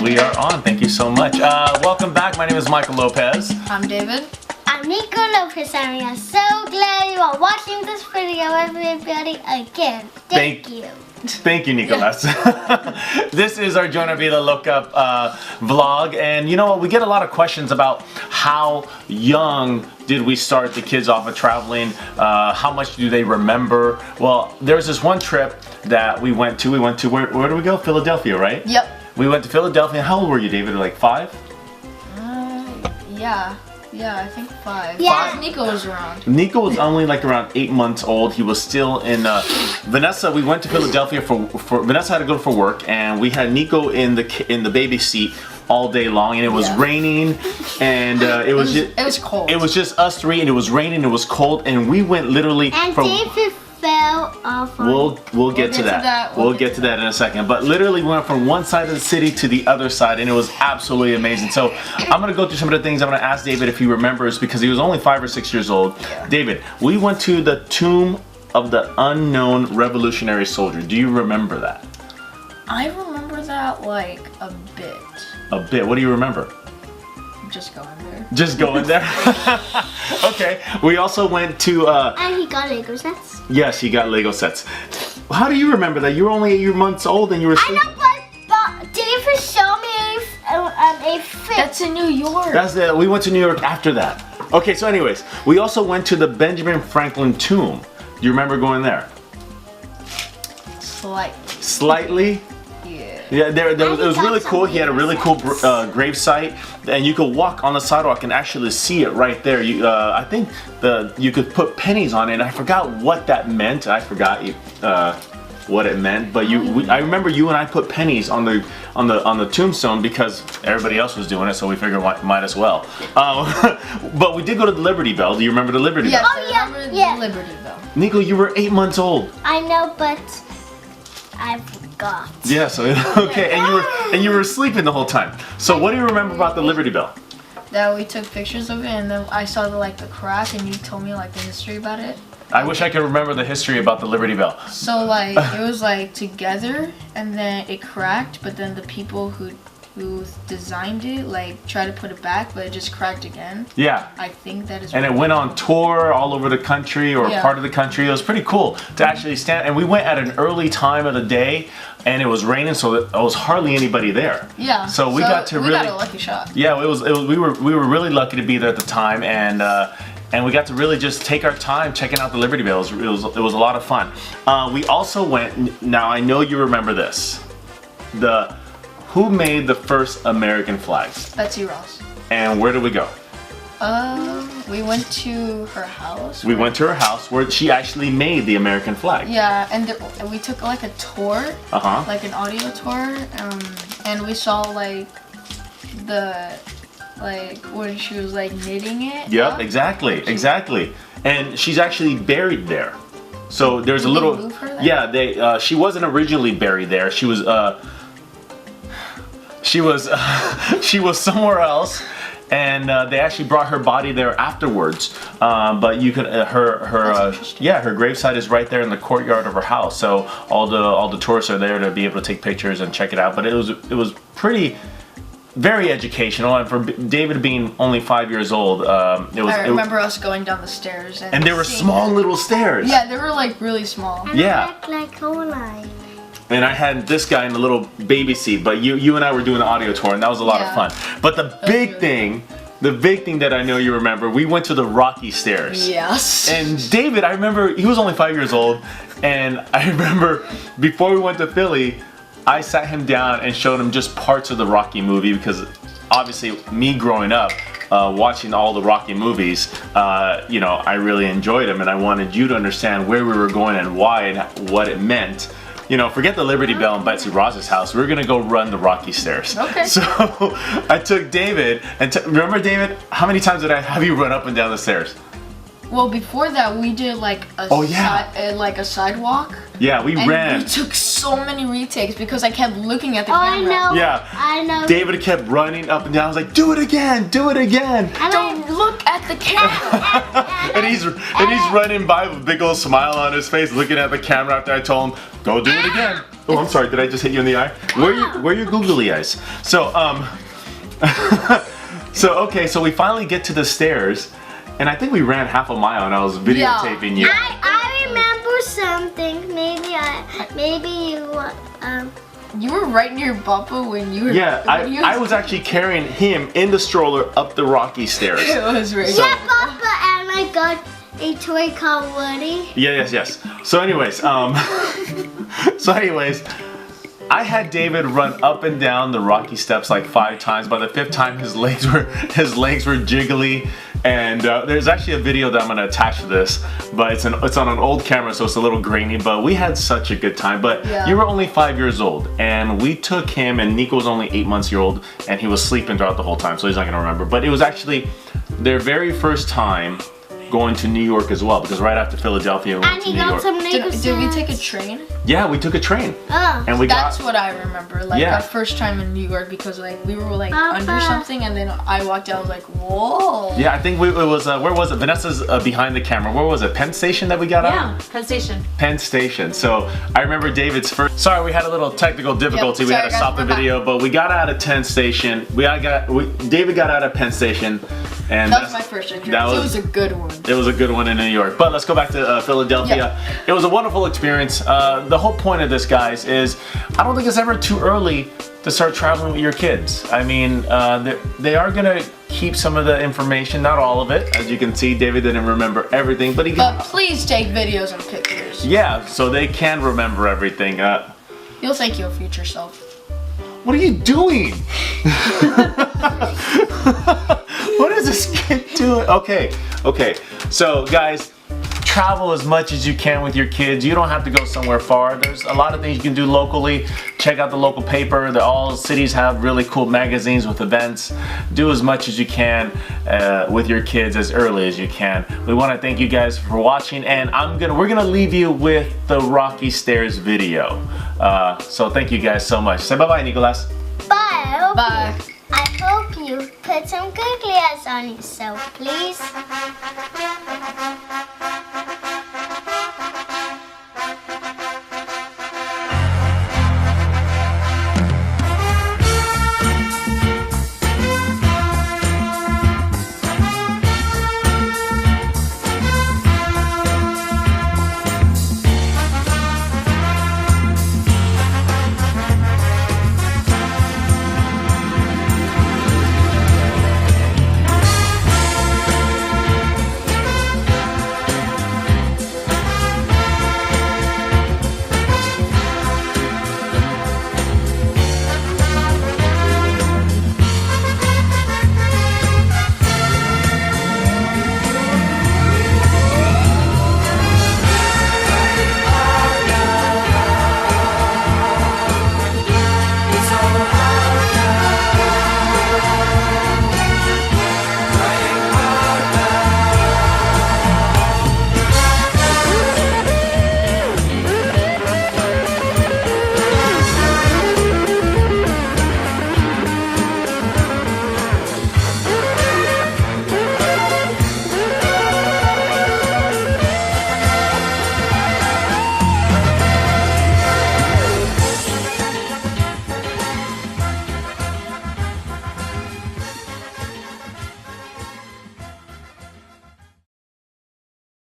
We are on. Thank you so much. Welcome back. My name is Michael Lopez. I'm David. I'm Nico Lopez, and we are so glad you are watching this video, everybody, again. Thank you. Thank you, Nicolas. This is our Jonah Vida Lookup vlog, and you know what? We get a lot of questions about how young did we start the kids off of traveling? How much do they remember? Well, there's this one trip that we went to. Where do we go? Philadelphia, right? Yep. We went to Philadelphia. How old were you, David? Like 5? Yeah, I think 5. Yeah. Nico was around. Nico was only like around 8 months old. He was still in Vanessa. We went to Philadelphia for Vanessa had to go for work, and we had Nico in the baby seat all day long, and it was raining, and it was cold. It was just us three, and it was raining. It was cold, and we went literally. And David fell off. We'll get to that. We'll get to that in a second. But literally, we went from one side of the city to the other side, and it was absolutely amazing. So I'm gonna go through some of the things. I'm gonna ask David if he remembers, because he was only 5 or 6 years old. Yeah. David, we went to the tomb of the unknown revolutionary soldier. Do you remember that? I remember that like a bit. A bit. What do you remember? Just going there. Just going there. Okay. We also went to. And he got Lego sets. Yes, he got Lego sets. How do you remember that? You were only 8 months old and you were. I know, but David showed me a fit. That's in New York. We went to New York after that. Okay, so anyways, we also went to the Benjamin Franklin tomb. Do you remember going there? Slightly? Yeah, it was really cool. He had a really cool grave site, and you could walk on the sidewalk and actually see it right there. I think you could put pennies on it, and I forgot what that meant. I forgot what it meant, but I remember you and I put pennies on the tombstone because everybody else was doing it, so we figured might as well. But we did go to the Liberty Bell. Do you remember the Liberty Bell? Oh yeah, I remember the Liberty Bell. Nico, you were 8 months old. I know, but I forgot. Yeah, so okay, and you were sleeping the whole time. So what do you remember about the Liberty Bell? That we took pictures of it, and then I saw the crack, and you told me like the history about it. I wish I could remember the history about the Liberty Bell. So like it was like together, and then it cracked, but then the people who designed it tried to put it back, but it just cracked again. Yeah. I think that is. And it went on tour all over the country, or part of the country. It was pretty cool to actually stand. And we went at an early time of the day, and it was raining, so there was hardly anybody there. Yeah. So we got to really. We got a lucky shot. Yeah, we were really lucky to be there at the time, and we got to really just take our time checking out the Liberty Bell. It was a lot of fun. We also went. Now I know you remember this. Who made the first American flags? Betsy Ross. And where did we go? We went to her house. We went to her house where she actually made the American flag. Yeah, and we took like a tour. Like an audio tour, and we saw when she was knitting it. Yep, exactly. And she's actually buried there. So there's a little. Did they move her there? Yeah, she wasn't originally buried there. She was somewhere else, and they actually brought her body there afterwards. But you could her gravesite is right there in the courtyard of her house. So all the tourists are there to be able to take pictures and check it out. But it was very educational, and for David being only 5 years old, it was. I remember us going down the stairs, and there were small little stairs. Yeah, they were really small. And yeah. like Coraline. And I had this guy in the little baby seat, but you and I were doing the audio tour, and that was a lot of fun. But the big thing that I know you remember, we went to the Rocky Stairs. Yes. And David, I remember, he was only 5 years old, and I remember before we went to Philly, I sat him down and showed him just parts of the Rocky movie, because obviously me growing up, watching all the Rocky movies, I really enjoyed them, and I wanted you to understand where we were going and why and what it meant. Forget the Liberty Bell and Betsy Ross's house. We're gonna go run the Rocky Stairs. Okay. So I took David, and remember, David, how many times did I have you run up and down the stairs? Well, before that, we did a sidewalk. Yeah, we ran. We took so many retakes because I kept looking at the camera. camera. I know. Yeah. I know. David kept running up and down. I was like, do it again, do it again. Don't look at the camera. and he's running by with a big old smile on his face, looking at the camera after I told him, go do it again. Oh, I'm sorry. Did I just hit you in the eye? Where are your googly eyes? So okay. So we finally get to the stairs, and I think we ran half a mile, and I was videotaping you. I remember something. Maybe you. You were right near Papa when you were. Yeah, I was actually carrying him in the stroller up the rocky stairs. It was right. Yeah, Papa, and I got a toy called Woody. Yes. So anyways, I had David run up and down the rocky steps like 5 times. By the 5th time, his legs were jiggly. And there's actually a video that I'm gonna attach to this, but it's on an old camera, so it's a little grainy. But we had such a good time. But you were only 5 years old, and we took him, and Nico was only 8 months old, and he was sleeping throughout the whole time, so he's not gonna remember. But it was actually their very first time going to New York as well, because right after Philadelphia we went to New York. Did we take a train? Yeah, we took a train. Oh. And That's what I remember. Like Yeah. our first time in New York, because like we were like under something, and then I walked out. I was like, whoa. Yeah, I think it was where was it? Vanessa's behind the camera. Where was it? Penn Station that we got out? Yeah, Penn Station. Penn Station. So I remember David's first. Sorry, we had a little technical difficulty. We had to stop the video, but we got out of Penn Station. David got out of Penn Station, and That was my first experience. It was a good one. It was a good one in New York. But let's go back to Philadelphia. It was a wonderful experience. The whole point of this, guys, is I don't think it's ever too early to start traveling with your kids. I mean, they are gonna keep some of the information, not all of it. As you can see, David didn't remember everything, but please take videos and pictures. Yeah, so they can remember everything. You'll thank your future self. What are you doing? What is this kid doing? Okay. So guys, travel as much as you can with your kids. You don't have to go somewhere far. There's a lot of things you can do locally. Check out the local paper. All cities have really cool magazines with events. Do as much as you can with your kids as early as you can. We want to thank you guys for watching, and we're gonna leave you with the Rocky Stairs video. So thank you guys so much. Say bye-bye, Nicolas. Bye. Bye. I hope you put some googly eyes on yourself, please.